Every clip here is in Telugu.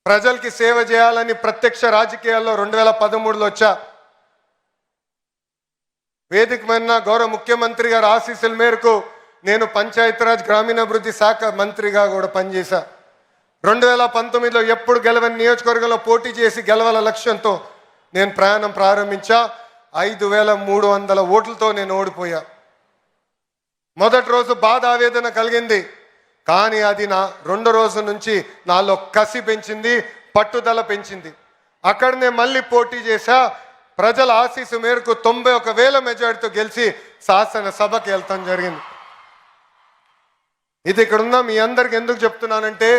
ప్రజలకి సేవ చేయాలని ప్రత్యక్ష రాజకీయాల్లో 2013లో వచ్చా. వేదికమైన గౌరవ ముఖ్యమంత్రి గారి ఆశీస్సుల మేరకు నేను పంచాయతీరాజ్ గ్రామీణాభివృద్ధి శాఖ మంత్రిగా కూడా పనిచేశా. 2019లో ఎప్పుడు గెలవని నియోజకవర్గంలో పోటీ చేసి గెలవాల లక్ష్యంతో నేను ప్రయాణం ప్రారంభించా. 5300 ఓట్లతో నేను ఓడిపోయా. మొదటి రోజు బాధ ఆవేదన కలిగింది. కానీ అది నా రెండో రోజు నుంచి నాలో కసి పెంచింది, పట్టుదల పెంచింది. అక్కడనే మళ్ళీ పోటీ చేశా. ప్రజల ఆశీస్సు మేరకు 91,000 మెజార్టీతో గెలిచి శాసనసభకి వెళ్తాం జరిగింది. ఇది ఇక్కడ ఉన్న మీ అందరికి ఎందుకు చెప్తున్నానంటే,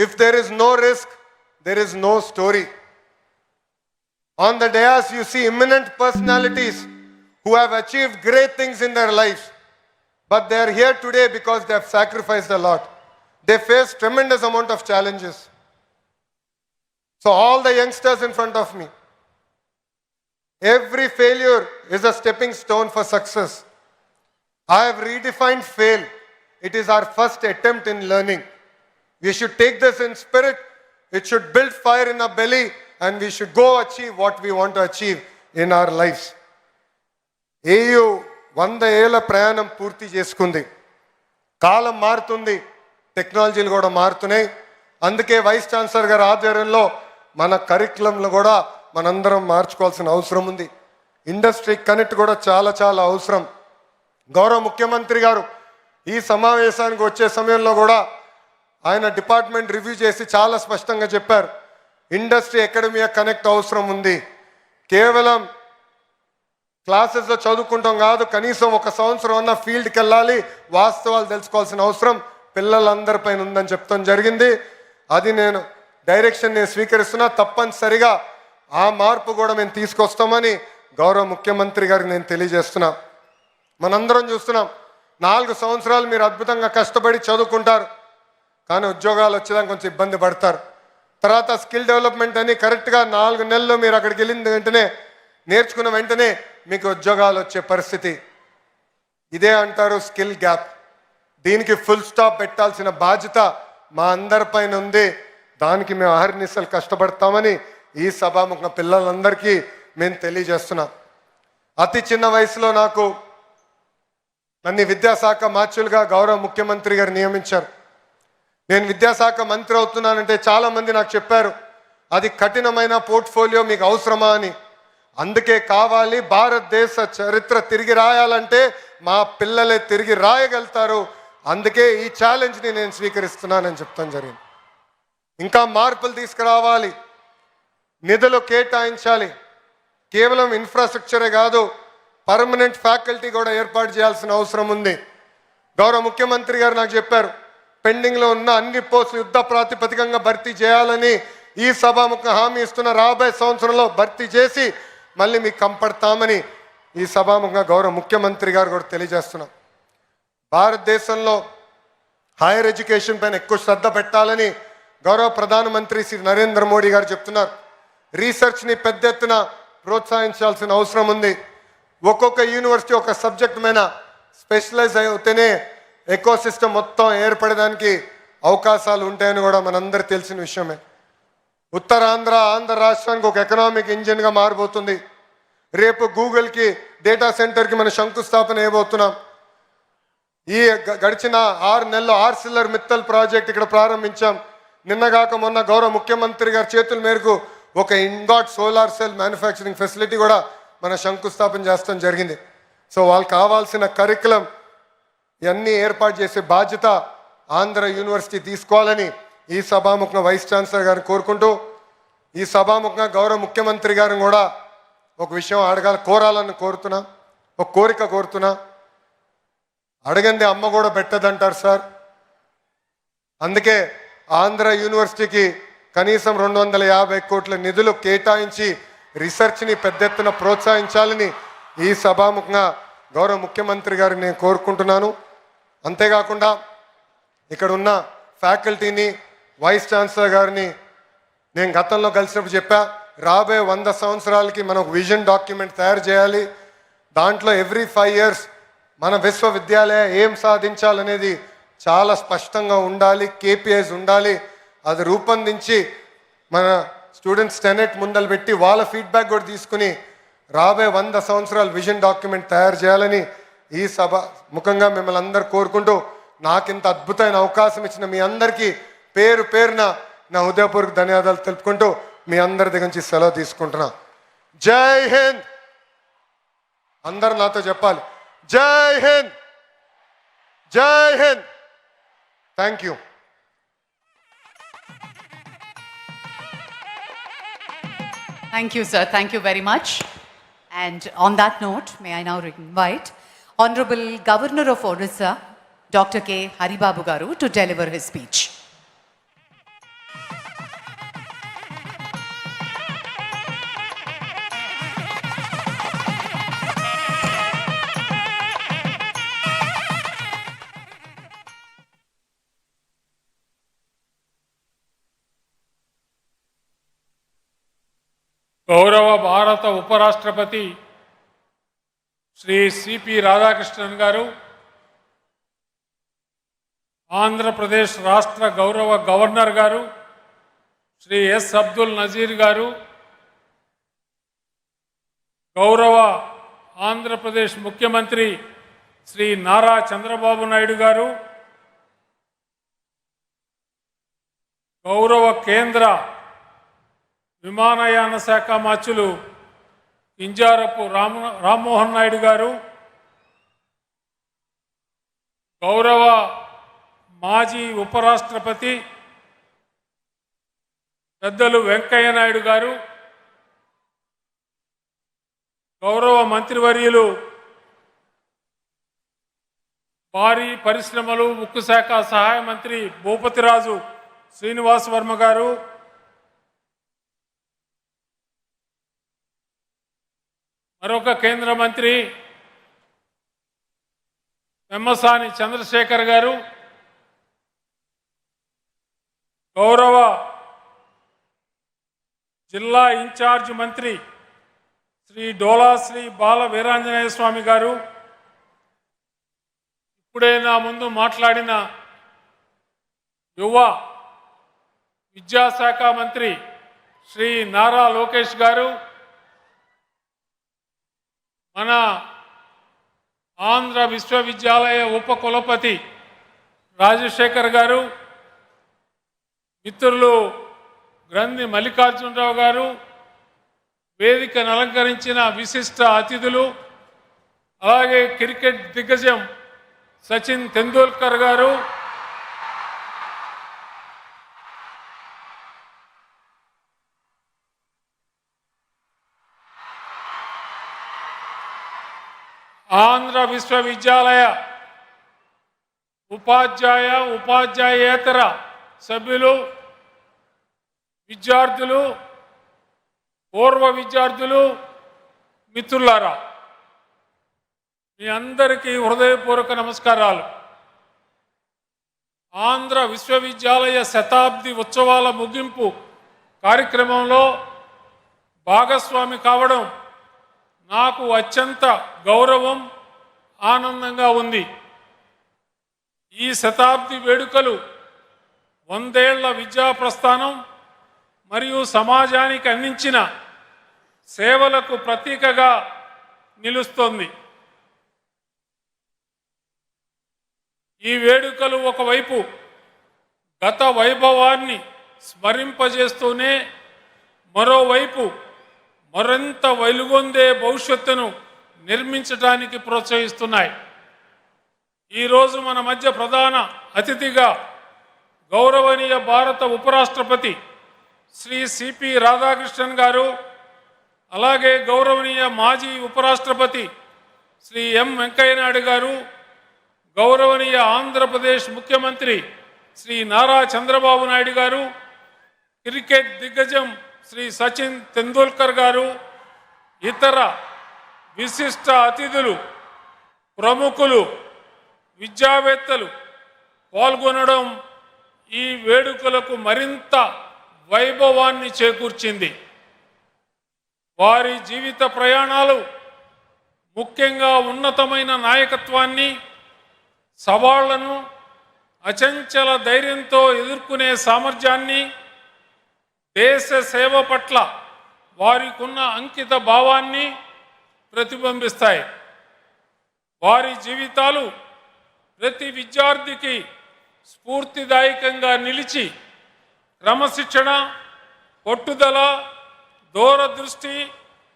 if there is no risk there is no story. On the dais you see eminent personalities who have achieved great things in their lives, but they are here today because they have sacrificed a lot. They face tremendous amount of challenges. So all the youngsters in front of me, every failure is a stepping stone for success. I have redefined fail. It is our first attempt in learning. We should take this in spirit. It should build fire in our belly, and we should go achieve what we want to achieve in our lives. AU 100 ఏళ్ల ప్రయాణం పూర్తి చేసుకుంది. కాలం మారుతుంది, టెక్నాలజీలు కూడా మారుతున్నాయి. అందుకే వైస్ ఛాన్సలర్ గారి ఆధ్వర్యంలో మన కరికులంలో కూడా మనందరం మార్చుకోవాల్సిన అవసరం ఉంది. ఇండస్ట్రీ కనెక్ట్ కూడా చాలా చాలా అవసరం. గౌరవ ముఖ్యమంత్రి గారు ఈ సమావేశానికి వచ్చే సమయంలో కూడా ఆయన డిపార్ట్మెంట్ రివ్యూ చేసి చాలా స్పష్టంగా చెప్పారు, ఇండస్ట్రీ అకాడమియా కనెక్ట్ అవసరం ఉంది. కేవలం క్లాసెస్లో చదువుకుంటాం కాదు, కనీసం ఒక సంవత్సరం అన్న ఫీల్డ్కి వెళ్ళాలి, వాస్తవాలు తెలుసుకోవాల్సిన అవసరం పిల్లలందరిపైన ఉందని చెప్తాం జరిగింది. అది నేను డైరెక్షన్ నేను స్వీకరిస్తున్నా. తప్పనిసరిగా ఆ మార్పు కూడా మేము తీసుకొస్తామని గౌరవ ముఖ్యమంత్రి గారికి నేను తెలియజేస్తున్నా. మనందరం చూస్తున్నాం, 4 సంవత్సరాలు మీరు అద్భుతంగా కష్టపడి చదువుకుంటారు, కానీ ఉద్యోగాలు వచ్చేదానికి కొంచెం ఇబ్బంది పడతారు. తర్వాత స్కిల్ డెవలప్మెంట్ అని కరెక్ట్గా 4 నెలల్లో మీరు అక్కడికి వెళ్ళిన వెంటనే నేర్చుకున్న వెంటనే మీకు ఉద్యోగాలు వచ్చే పరిస్థితి. ఇదే అంటారు స్కిల్ గ్యాప్. దీనికి ఫుల్ స్టాప్ పెట్టాల్సిన బాధ్యత మా అందరిపైన ఉంది. దానికి మేము అహర్నిశలు కష్టపడతామని ఈ సభాముఖ పిల్లలందరికీ మేము తెలియజేస్తున్నాం. అతి చిన్న వయసులో నన్ను విద్యాశాఖ మార్చులుగా గౌరవ ముఖ్యమంత్రి గారు నియమించారు. నేను విద్యాశాఖ మంత్రి అవుతున్నానంటే చాలామంది నాకు చెప్పారు, అది కఠినమైన పోర్ట్ఫోలియో, మీకు అవసరమా అని. అందుకే కావాలి, భారతదేశ చరిత్ర తిరిగి రాయాలంటే మా పిల్లలే తిరిగి రాయగలుగుతారు. అందుకే ఈ ఛాలెంజ్ని నేను స్వీకరిస్తున్నానని చెప్తాను జరిగింది. ఇంకా మార్పులు తీసుకురావాలి, నిధులు కేటాయించాలి. కేవలం ఇన్ఫ్రాస్ట్రక్చరే కాదు, పర్మనెంట్ ఫ్యాకల్టీ కూడా ఏర్పాటు చేయాల్సిన అవసరం ఉంది. గౌరవ ముఖ్యమంత్రి గారు నాకు చెప్పారు, పెండింగ్లో ఉన్న అన్ని పోస్టులు యుద్ధ ప్రాతిపదికంగా భర్తీ చేయాలని ఈ సభాముఖ హామీ ఇస్తున్న. రాబోయే సంవత్సరంలో భర్తీ చేసి మళ్ళీ మీకు కంపడతామని ఈ సభాముఖంగా గౌరవ ముఖ్యమంత్రి గారు కూడా తెలియజేస్తున్నాం. భారతదేశంలో హైయర్ ఎడ్యుకేషన్ పైన ఎక్కువ శ్రద్ధ పెట్టాలని గౌరవ ప్రధానమంత్రి శ్రీ నరేంద్ర మోడీ గారు చెప్తున్నారు. రీసెర్చ్ని పెద్ద ఎత్తున ప్రోత్సహించాల్సిన అవసరం ఉంది. ఒక్కొక్క యూనివర్సిటీ ఒక సబ్జెక్ట్ మీద స్పెషలైజ్ అయితేనే ఎకో సిస్టమ్ మొత్తం ఏర్పడడానికి అవకాశాలు ఉంటాయని కూడా మనందరికీ తెలిసిన విషయమే. ఆంధ్ర రాష్ట్రానికి ఒక ఎకనామిక్ ఇంజిన్గా మారిపోతుంది. రేపు గూగుల్కి డేటా సెంటర్కి మనం శంకుస్థాపన చేయబోతున్నాం. ఈ గడిచిన 6 నెలల్లో ఆర్సిల్లర్ మిత్తల్ ప్రాజెక్ట్ ఇక్కడ ప్రారంభించాం. నిన్నగాక మొన్న గౌరవ ముఖ్యమంత్రి గారి చేతుల మేరకు ఒక ఇంగాట్ సోలార్ సెల్ మ్యానుఫ్యాక్చరింగ్ ఫెసిలిటీ కూడా మన శంకుస్థాపన చేస్తాం జరిగింది. సో వాళ్ళకి కావాల్సిన కరికులం ఇవన్నీ ఏర్పాటు చేసే బాధ్యత ఆంధ్ర యూనివర్సిటీ తీసుకోవాలని ఈ సభాముఖంగా వైస్ ఛాన్సలర్ గారిని కోరుకుంటూ, ఈ సభాముఖంగా గౌరవ ముఖ్యమంత్రి గారిని కూడా ఒక విషయం కోరాలని కోరుతున్నా, ఒక కోరిక కోరుతున్నా. అడగంది అమ్మ కూడా పెట్టదంటారు సార్. అందుకే ఆంధ్ర యూనివర్సిటీకి కనీసం 250 కోట్ల నిధులు కేటాయించి రీసెర్చ్ని పెద్ద ఎత్తున ప్రోత్సహించాలని ఈ సభాముఖంగా గౌరవ ముఖ్యమంత్రి గారిని నేను కోరుకుంటున్నాను. అంతేకాకుండా ఇక్కడ ఉన్న ఫ్యాకల్టీని, వైస్ ఛాన్సలర్ గారిని నేను గతంలో కలిసినప్పుడు చెప్పా, రాబోయే 100 సంవత్సరాలకి మనం ఒక విజన్ డాక్యుమెంట్ తయారు చేయాలి. దాంట్లో ఎవ్రీ 5 years మన విశ్వవిద్యాలయం ఏం సాధించాలనేది చాలా స్పష్టంగా ఉండాలి, KPIs ఉండాలి. అది రూపొందించి మన స్టూడెంట్స్ టెనెట్ ముందలు పెట్టి వాళ్ళ ఫీడ్బ్యాక్ కూడా తీసుకుని రాబోయే 100 సంవత్సరాల విజన్ డాక్యుమెంట్ తయారు చేయాలని ఈ సభ ముఖంగా మిమ్మల్ని అందరు కోరుకుంటూ నాకింత అద్భుతమైన అవకాశం ఇచ్చిన మీ అందరికీ పేరు పేరున నా హృదయపూర్వక ధన్యవాదాలు తెలుపుకుంటూ మీ అందరి దగ్గర నుంచి సెలవు తీసుకుంటున్నా. జై హింద్. అందరు నాతో చెప్పాలి, జై హింద్, జై Hind. Thank you. Thank you, sir. Thank you very much. And on that note, may I now invite Honorable Governor of Odisha, Dr. K. Haribabu Garu, to deliver his speech. గౌరవ భారత ఉపరాష్ట్రపతి శ్రీ సిపి రాధాకృష్ణన్ గారు, ఆంధ్రప్రదేశ్ రాష్ట్ర గౌరవ గవర్నర్ గారు శ్రీ ఎస్ అబ్దుల్ నజీర్ గారు, గౌరవ ఆంధ్రప్రదేశ్ ముఖ్యమంత్రి శ్రీ నారా చంద్రబాబు నాయుడు గారు, గౌరవ కేంద్ర విమానయాన శాఖ మంత్రులు కింజారపు రామ్మోహన్ నాయుడు గారు, గౌరవ మాజీ ఉపరాష్ట్రపతి పెద్దలు వెంకయ్య నాయుడు గారు, గౌరవ మంత్రివర్యులు భారీ పరిశ్రమలు ఉక్కు శాఖ సహాయ మంత్రి భూపతిరాజు శ్రీనివాస్ వర్మ గారు, మరొక కేంద్ర మంత్రి పెమ్మసాని చంద్రశేఖర్ గారు, గౌరవ జిల్లా ఇన్ఛార్జ్ మంత్రి శ్రీ డోలా శ్రీ బాల వీరాంజనేయ స్వామి గారు, ఇప్పుడే నా ముందు మాట్లాడిన యువ విద్యాశాఖ మంత్రి శ్రీ నారా లోకేష్ గారు, మన ఆంధ్ర విశ్వవిద్యాలయ ఉపకులపతి రాజశేఖర్ గారు, మిత్రులు గ్రంథి మల్లికార్జునరావు గారు, వేదికను అలంకరించిన విశిష్ట అతిథులు, అలాగే క్రికెట్ దిగ్గజం సచిన్ తెండూల్కర్ గారు, ఆంధ్ర విశ్వవిద్యాలయ ఉపాధ్యాయేతర సభ్యులు, విద్యార్థులు, పూర్వ విద్యార్థులు, మిత్రులారా, మీ అందరికీ హృదయపూర్వక నమస్కారాలు. ఆంధ్ర విశ్వవిద్యాలయ శతాబ్ది ఉత్సవాల ముగింపు కార్యక్రమంలో భాగస్వామి కావడం నాకు అత్యంత గౌరవం, ఆనందంగా ఉంది. ఈ శతాబ్ది వేడుకలు 100 ఏళ్ల విద్యా ప్రస్థానం మరియు సమాజానికి అందించిన సేవలకు ప్రతీకగా నిలుస్తోంది. ఈ వేడుకలు ఒకవైపు గత వైభవాన్ని స్మరింపజేస్తూనే మరోవైపు మరింత వెలుగొందే భవిష్యత్తును నిర్మించడానికి ప్రోత్సహిస్తున్నాయి. ఈరోజు మన మధ్య ప్రధాన అతిథిగా గౌరవనీయ భారత ఉపరాష్ట్రపతి శ్రీ సిపి రాధాకృష్ణన్ గారు, అలాగే గౌరవనీయ మాజీ ఉపరాష్ట్రపతి శ్రీ ఎం వెంకయ్య నాయుడు గారు, గౌరవనీయ ఆంధ్రప్రదేశ్ ముఖ్యమంత్రి శ్రీ నారా చంద్రబాబు నాయుడు గారు, క్రికెట్ దిగ్గజం శ్రీ సచిన్ తెండూల్కర్ గారు, ఇతర విశిష్ట అతిథులు, ప్రముఖులు, విద్యావేత్తలు పాల్గొనడం ఈ వేడుకలకు మరింత వైభవాన్ని చేకూర్చింది. వారి జీవిత ప్రయాణాలు ముఖ్యంగా ఉన్నతమైన నాయకత్వాన్ని, సవాళ్లను, అచంచల ధైర్యంతో ఎదుర్కొనే సామర్థ్యాన్ని, దేశ సేవ పట్ల వారికున్న అంకిత భావాన్ని ప్రతిబింబిస్తాయి. వారి జీవితాలు ప్రతి విద్యార్థికి స్ఫూర్తిదాయకంగా నిలిచి క్రమశిక్షణ, పట్టుదల, దూరదృష్టి,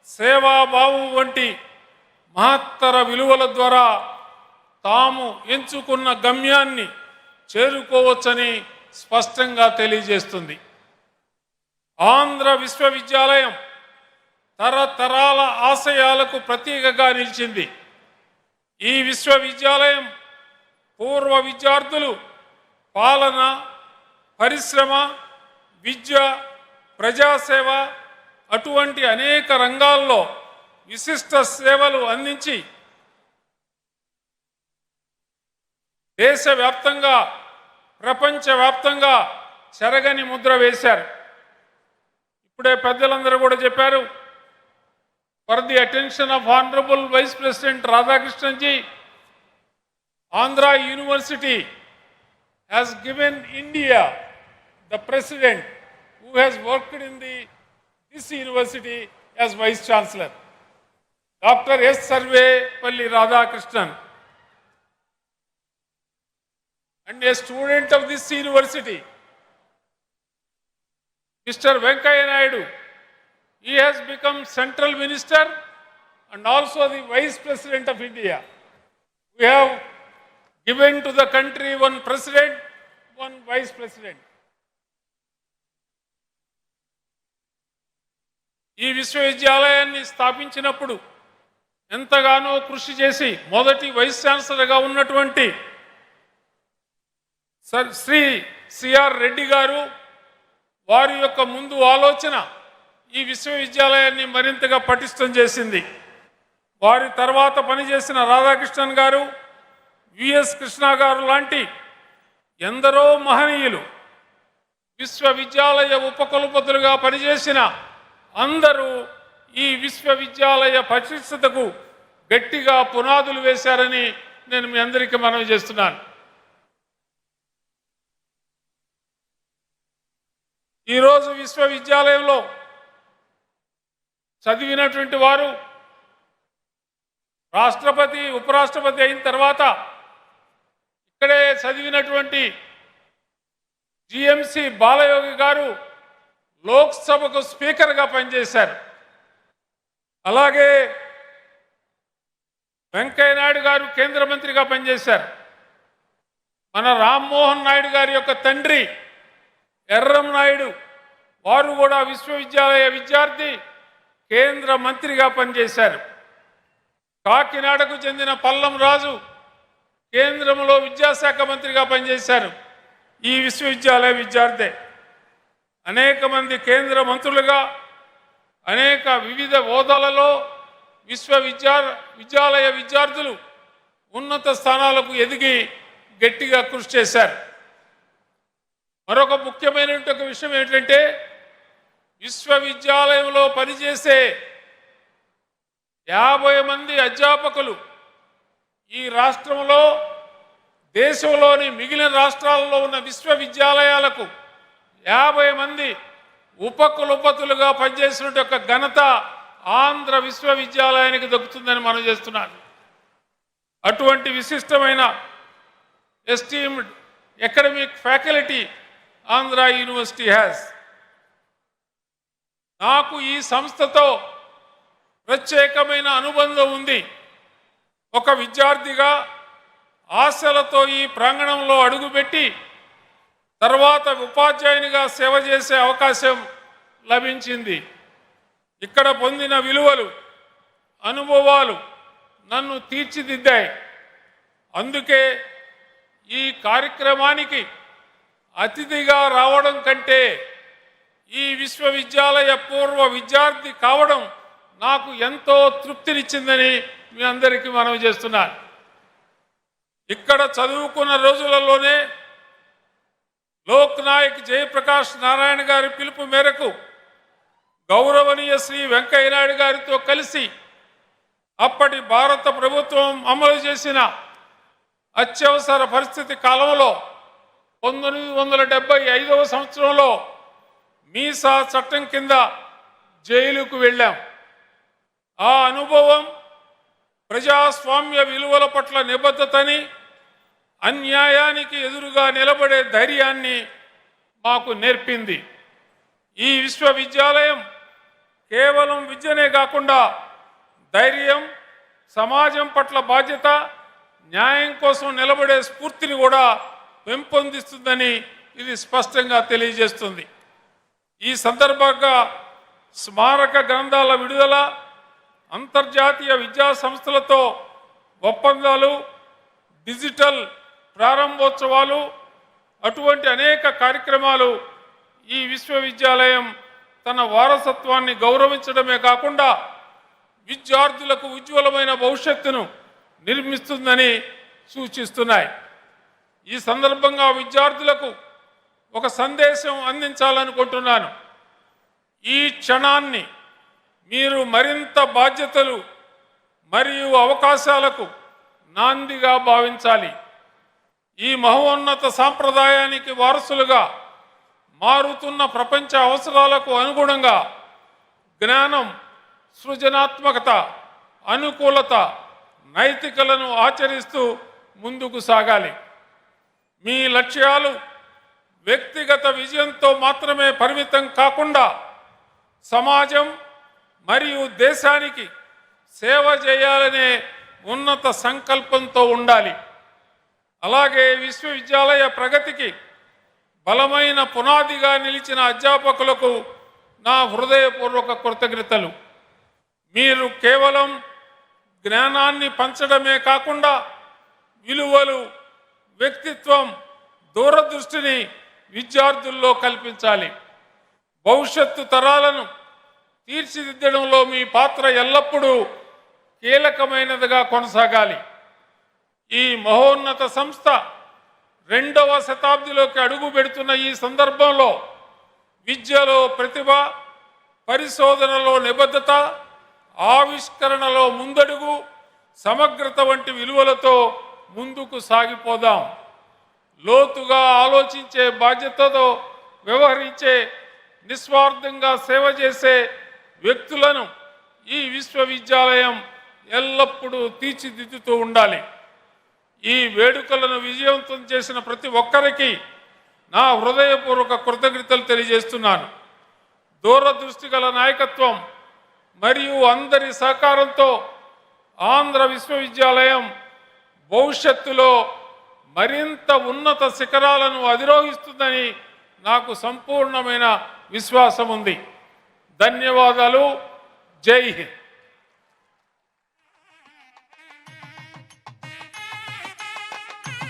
సేవాభావం వంటి మహత్తర విలువల ద్వారా తాము ఎంచుకున్న గమ్యాన్ని చేరుకోవచ్చని స్పష్టంగా తెలియజేస్తుంది. ఆంధ్ర విశ్వవిద్యాలయం తరతరాల ఆశయాలకు ప్రతీకగా నిలిచింది. ఈ విశ్వవిద్యాలయం పూర్వ విద్యార్థులు పాలన, పరిశ్రమ, విద్య, ప్రజాసేవ అటువంటి అనేక రంగాల్లో విశిష్ట సేవలు అందించి దేశవ్యాప్తంగా, ప్రపంచవ్యాప్తంగా చెరగని ముద్ర వేశారు. ఇప్పుడే పెద్దలందరూ కూడా చెప్పారు. For the attention of honourable vice president Radhakrishnan ji, Andhra University has given India the president who has worked in this university as vice chancellor, Dr. S. Sarvepalli Radhakrishnan, and a student of this university, Mr. Venkaiah Naidu. He has become central minister and also the vice president of India. We have given to the country one president, one vice president. ఈ విశ్వవిద్యాలయాన్ని స్థాపించినప్పుడు ఎంతగానో కృషి చేసి మొదటి వైస్ ఛాన్సలర్గా ఉన్నటువంటి శ్రీ సిఆర్ రెడ్డి గారు, వారి యొక్క ముందు ఆలోచన ఈ విశ్వవిద్యాలయాన్ని మరింతగా పటిష్టం చేసింది. వారి తర్వాత పనిచేసిన రాధాకృష్ణన్ గారు, విఎస్ కృష్ణ గారు లాంటి ఎందరో మహనీయులు, విశ్వవిద్యాలయ ఉపకులపతులుగా పనిచేసిన అందరూ ఈ విశ్వవిద్యాలయ పటిష్టతకు గట్టిగా పునాదులు వేశారని నేను మీ అందరికీ మనవి చేస్తున్నాను. ఈరోజు విశ్వవిద్యాలయంలో చదివినటువంటి వారు రాష్ట్రపతి, ఉపరాష్ట్రపతి అయిన తర్వాత ఇక్కడే చదివినటువంటి జిఎంసి బాలయోగి గారు లోక్సభకు స్పీకర్గా పనిచేశారు. అలాగే వెంకయ్య నాయుడు గారు కేంద్ర మంత్రిగా పనిచేశారు. మన రామ్మోహన్ నాయుడు గారి యొక్క తండ్రి ఎర్రం నాయుడు, వారు కూడా విశ్వవిద్యాలయ విద్యార్థి, కేంద్ర మంత్రిగా పనిచేశారు. కాకినాడకు చెందిన పల్లం రాజు కేంద్రంలో విద్యాశాఖ మంత్రిగా పనిచేశారు. ఈ విశ్వవిద్యాలయ విద్యార్థి. అనేక మంది కేంద్ర మంత్రులుగా అనేక వివిధ హోదాలలో విశ్వవిద్యాలయ విద్యార్థులు ఉన్నత స్థానాలకు ఎదిగి గట్టిగా కృషి చేశారు. మరొక ముఖ్యమైన విషయం ఏంటంటే, విశ్వవిద్యాలయంలో పనిచేసే 50 మంది అధ్యాపకులు ఈ రాష్ట్రంలో, దేశంలోని మిగిలిన రాష్ట్రాల్లో ఉన్న విశ్వవిద్యాలయాలకు 50 మంది ఉపకులపతులుగా పనిచేసిన యొక్క ఘనత ఆంధ్ర విశ్వవిద్యాలయానికి దక్కుతుందని మనం చేస్తున్నాను. అటువంటి విశిష్టమైన esteemed academic faculty Andhra university has. నాకు ఈ సంస్థతో ప్రత్యేకమైన అనుబంధం ఉంది. ఒక విద్యార్థిగా ఆశలతో ఈ ప్రాంగణంలో అడుగుపెట్టి తర్వాత ఉపాధ్యాయునిగా సేవ చేసే అవకాశం లభించింది. ఇక్కడ పొందిన విలువలు, అనుభవాలు నన్ను తీర్చిదిద్దాయి. అందుకే ఈ కార్యక్రమానికి అతిథిగా రావడం కంటే ఈ విశ్వవిద్యాలయ పూర్వ విద్యార్థి కావడం నాకు ఎంతో తృప్తినిచ్చిందని మీ అందరికీ మనవి చేస్తున్నాను. ఇక్కడ చదువుకున్న రోజులలోనే లోక్ నాయక్ జయప్రకాష్ నారాయణ గారి పిలుపు మేరకు గౌరవనీయ శ్రీ వెంకయ్య నాయుడు గారితో కలిసి అప్పటి భారత ప్రభుత్వం అమలు చేసిన అత్యవసర పరిస్థితి కాలంలో 1975వ సంవత్సరంలో మీసా చట్టం కింద జైలుకు వెళ్ళాం. ఆ అనుభవం ప్రజాస్వామ్య విలువల పట్ల నిబద్ధతని, అన్యాయానికి ఎదురుగా నిలబడే ధైర్యాన్ని మాకు నేర్పింది. ఈ విశ్వవిద్యాలయం కేవలం విద్యనే కాకుండా ధైర్యం, సమాజం పట్ల బాధ్యత, న్యాయం కోసం నిలబడే స్ఫూర్తిని కూడా పెంపొందిస్తుందని ఇది స్పష్టంగా తెలియజేస్తుంది. ఈ సందర్భంగా స్మారక గ్రంథాల విడుదల, అంతర్జాతీయ విద్యా సంస్థలతో ఒప్పందాలు, డిజిటల్ ప్రారంభోత్సవాలు, అటువంటి అనేక కార్యక్రమాలు ఈ విశ్వవిద్యాలయం తన వారసత్వాన్ని గౌరవించడమే కాకుండా విద్యార్థులకు ఉజ్వలమైన భవిష్యత్తును నిర్మిస్తుందని సూచిస్తున్నాయి. ఈ సందర్భంగా విద్యార్థులకు ఒక సందేశం అందించాలనుకుంటున్నాను. ఈ క్షణాన్ని మీరు మరింత బాధ్యతలు మరియు అవకాశాలకు నాందిగా భావించాలి. ఈ మహోన్నత సాంప్రదాయానికి వారసులుగా మారుతున్న ప్రపంచ అవసరాలకు అనుగుణంగా జ్ఞానం, సృజనాత్మకత, అనుకూలత, నైతికలను ఆచరిస్తూ ముందుకు సాగాలి. మీ లక్ష్యాలు వ్యక్తిగత విజయంతో మాత్రమే పరిమితం కాకుండా సమాజం మరియు దేశానికి సేవ చేయాలనే ఉన్నత సంకల్పంతో ఉండాలి. అలాగే విశ్వవిద్యాలయ ప్రగతికి బలమైన పునాదిగా నిలిచిన అధ్యాపకులకు నా హృదయపూర్వక కృతజ్ఞతలు. మీరు కేవలం జ్ఞానాన్ని పంచడమే కాకుండా విలువలు, వ్యక్తిత్వం, దూరదృష్టిని విద్యార్థుల్లో కల్పించాలి. భవిష్యత్తు తరాలను తీర్చిదిద్దడంలో మీ పాత్ర ఎల్లప్పుడూ కీలకమైనదిగా కొనసాగాలి. ఈ మహోన్నత సంస్థ 2వ శతాబ్దిలోకి అడుగు పెడుతున్న ఈ సందర్భంలో విద్యలో ప్రతిభ, పరిశోధనలో నిబద్ధత, ఆవిష్కరణలో ముందడుగు, సమగ్రత వంటి విలువలతో ముందుకు సాగిపోదాం. లోతుగా ఆలోచించే, బాధ్యతతో వ్యవహరించే, నిస్వార్థంగా సేవ చేసే వ్యక్తులను ఈ విశ్వవిద్యాలయం ఎల్లప్పుడూ తీర్చిదిద్దుతూ ఉండాలి. ఈ వేడుకలను విజయవంతం చేసిన ప్రతి ఒక్కరికి నా హృదయపూర్వక కృతజ్ఞతలు తెలియజేస్తున్నాను. దూరదృష్టి గల నాయకత్వం మరియు అందరి సహకారంతో ఆంధ్ర విశ్వవిద్యాలయం భవిష్యత్తులో మరింత ఉన్నత శిఖరాలను అధిరోహిస్తుందని నాకు సంపూర్ణమైన విశ్వాసం ఉంది. ధన్యవాదాలు. జై హింద్.